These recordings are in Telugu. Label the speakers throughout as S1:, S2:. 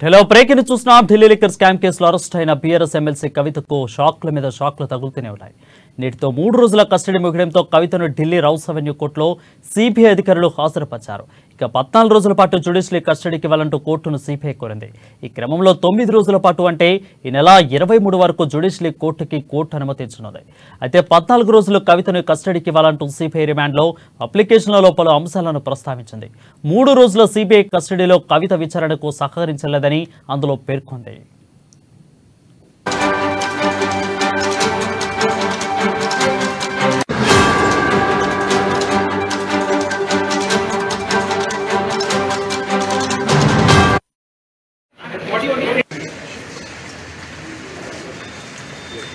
S1: హలో బ్రేకింగ్ చూస్తున్నాం. ఢిల్లీ లిక్కర్ స్కామ్ కేసులో అరెస్ట్ అయిన బీఆర్ఎస్ ఎమ్మెల్సీ కవితకు షాక్ల మీద షాక్లు తగులుతూనే ఉన్నాయి. నేటితో 3 రోజుల కస్టడీ ముగియడంతో కవితను ఢిల్లీ రౌస్ అవెన్యూ కోర్టులో సిబిఐ అధికారులు హాజరుపరిచారు. ఇక 14 రోజుల పాటు జ్యుడిషియల్ కస్టడీకి ఇవ్వాలంటూ కోర్టును సిబిఐ కోరింది. ఈ క్రమంలో 9 రోజుల పాటు అంటే ఈ నెల 23 వరకు జ్యుడిషియల్ కోర్టు అనుమతించనుంది. అయితే 14 రోజులు కవితను కస్టడీకి ఇవ్వాలంటూ సిబిఐ రిమాండ్లో అప్లికేషన్లలో పలు అంశాలను ప్రస్తావించింది. 3 రోజుల సిబిఐ కస్టడీలో కవిత విచారణకు సహకరించలేదని అందులో పేర్కొంది.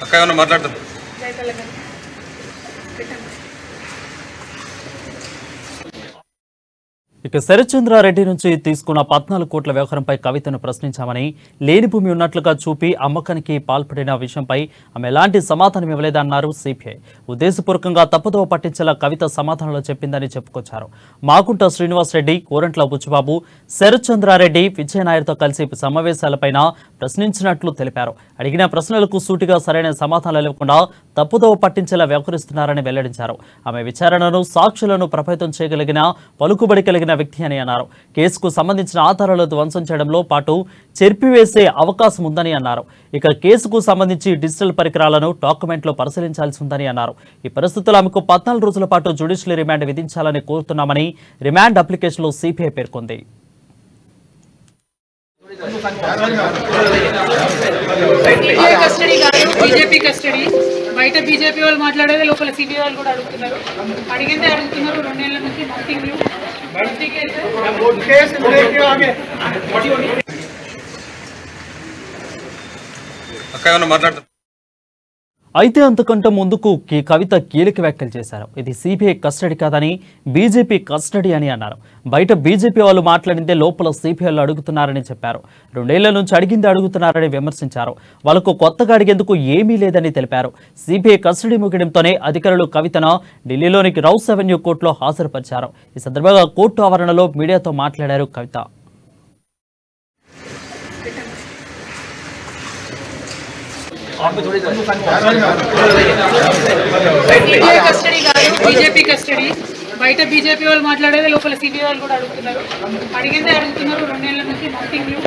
S2: అక్క ఏమన్నా మాట్లాడతాం.
S1: ఇక శరత్చంద్రారెడ్డి నుంచి తీసుకున్న 14 కోట్ల వ్యవహారంపై కవితను ప్రశ్నించామని, లేని భూమి ఉన్నట్లుగా చూపి అమ్మకానికి పాల్పడిన విషయంపై ఆమె ఎలాంటి సమాధానం ఇవ్వలేదన్నారు సిబిఐ. ఉద్దేశపూర్వకంగా తప్పుదోవ పట్టించేలా కవిత సమాధానాలు చెప్పిందని చెప్పుకొచ్చారు. మాగుంట శ్రీనివాసరెడ్డి, కోరంట్ల బుచ్చిబాబు, శరత్చంద్రారెడ్డి, విజయనాయర్తో కలిసి సమావేశాలపైన ప్రశ్నించినట్లు తెలిపారు. అడిగిన ప్రశ్నలకు సూటిగా సరైన సమాధానాలు ఇవ్వకుండా తప్పుదోవ పట్టించేలా వ్యవహరిస్తున్నారని వెల్లడించారు. ఆమె విచారణను, సాక్షులను ప్రభావితం చేయగలిగిన, పలుకుబడి కలిగిన వ్యక్తి అని అన్నారు. కేసుకు సంబంధించిన ఆధారాలు ధ్వంసం చేయడంలో పాటు చెరిపివేసే అవకాశం ఉందని అన్నారు. ఇక కేసుకు సంబంధించి డిజిటల్ పరికరాలను డాక్యుమెంట్లో పరిశీలించాల్సి ఉందని అన్నారు. ఈ పరిస్థితుల్లో ఆమెకు 14 రోజుల పాటు జ్యుడిషియల్ రిమాండ్ విధించాలని కోరుతున్నామని రిమాండ్ అప్లికేషన్లో సిబిఐ పేర్కొంది.
S3: బీజేపీ కస్టడీ బయట బీజేపీ వాళ్ళు మాట్లాడేది లోపల సిబిఐ వాళ్ళు కూడా అడుగుతున్నారు. అడిగిందే అడుగుతున్నారు. 2 ఏళ్ల నుంచి నథింగ్ న్యూ.
S2: అక్క ఏమన్నా మాట్లాడతాం.
S1: అయితే అంతకంటే ముందుకు కవిత కీలక వ్యాఖ్యలు చేశారు. ఇది సిబిఐ కస్టడీ కాదని బీజేపీ కస్టడీ అని అన్నారు. బయట బీజేపీ వాళ్ళు మాట్లాడిందే లోపల సిబిఐలు అడుగుతున్నారని చెప్పారు. 2 ఏళ్ల నుంచి అడిగిందే అడుగుతున్నారని విమర్శించారు. వాళ్ళకు కొత్తగా అడిగేందుకు ఏమీ లేదని తెలిపారు. సిబిఐ కస్టడీ ముగియడంతోనే అధికారులు కవితను ఢిల్లీలోని రౌస్ అవెన్యూ కోర్టులో హాజరుపరిచారు. ఈ సందర్భంగా కోర్టు ఆవరణలో మీడియాతో మాట్లాడారు కవిత.
S3: బీజేపీ కస్టడీ బయట బీజేపీ వాళ్ళు మాట్లాడేది లోపల సిబిఐ వాళ్ళు కూడా అడుగుతున్నారు. అడిగిందే అడుగుతున్నారు. 2 ఏళ్ల నుంచి నథింగ్ న్యూ.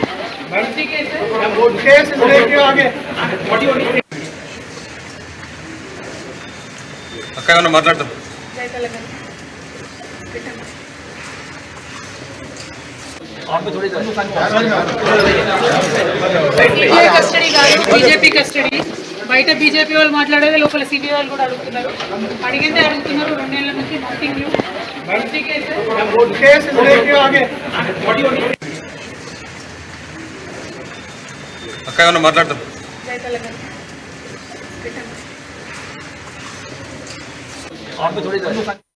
S2: అక్క ఏమన్నా మాట్లాడతాం.
S3: కస్టడీ బీజేపీ కస్టడీ బయట బీజేపీ వాళ్ళు మాట్లాడేది లోపల సిబిఐ వాళ్ళు కూడా అడుగుతున్నారు. అడిగిందే అడుగుతున్నారు. 2 ఏళ్ల నుంచి నథింగ్ న్యూ.
S2: అక్క ఏమన్నా మాట్లాడతాం.